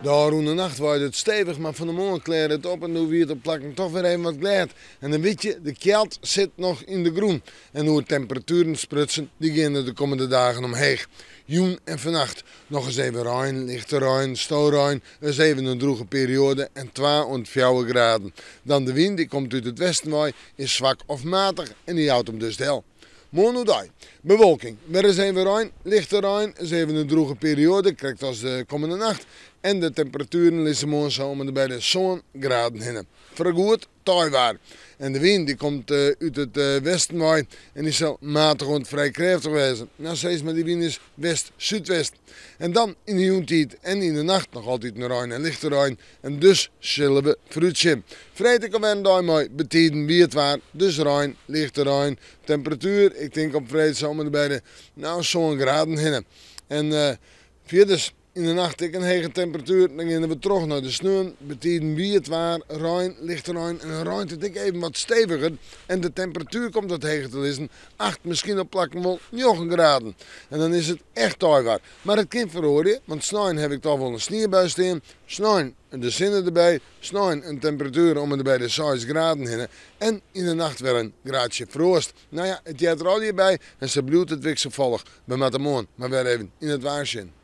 Daar in de nacht waait het stevig, maar van de morgen kleert het op en nu weer op plakken toch weer even wat glad. En dan weet je, de kelt zit nog in de groen. En hoe de temperaturen sprutsen, die gaan de komende dagen omheen. Joen en vannacht nog eens even rein, lichte rein, stoorrein, eens even een droge periode en 2 graden. Dan de wind, die komt uit het westen waai, is zwak of matig en die houdt hem dus stil. Morgen bewolking. Weer eens even rein, lichte rein, eens even een droge periode, krijgt als de komende nacht. En de temperaturen liggen morgen zo bij de zo'n graden heen. Vergoed, taaiwaar. En de wind die komt uit het westen waai en die zal matig en vrij krachtig wezen. Nou steeds maar die wind is west-zuidwest. En dan in de joentijd en in de nacht nog altijd een rein en lichte rein. En dus zullen we fruitje. Vrijdag kan we daar mooi betiden wie het waar. Dus rein, lichte rein. Temperatuur, ik denk op vrijdag zomer bij de zo'n graden heen. En verder in de nacht een hege temperatuur, dan gaan we terug naar de sneeuw. Betiden wie het waar, rein, lichte rein. En dan ruint het even wat steviger. En de temperatuur komt wat heger te liggen. 8, misschien op plakken wel 9 graden. En dan is het echt taaiwaar. Maar het kan verhoren, want sneeuw heb ik toch wel een sneeuwbui staan. Sneeuw de zinnen erbij, sneeuw een temperatuur om bij de 6 graden heen. En in de nacht weer een graadje frost. Nou ja, het jaart er al hierbij en ze bloedt het wikselvolg bij Matamon. Maar weer even in het waarschuwen.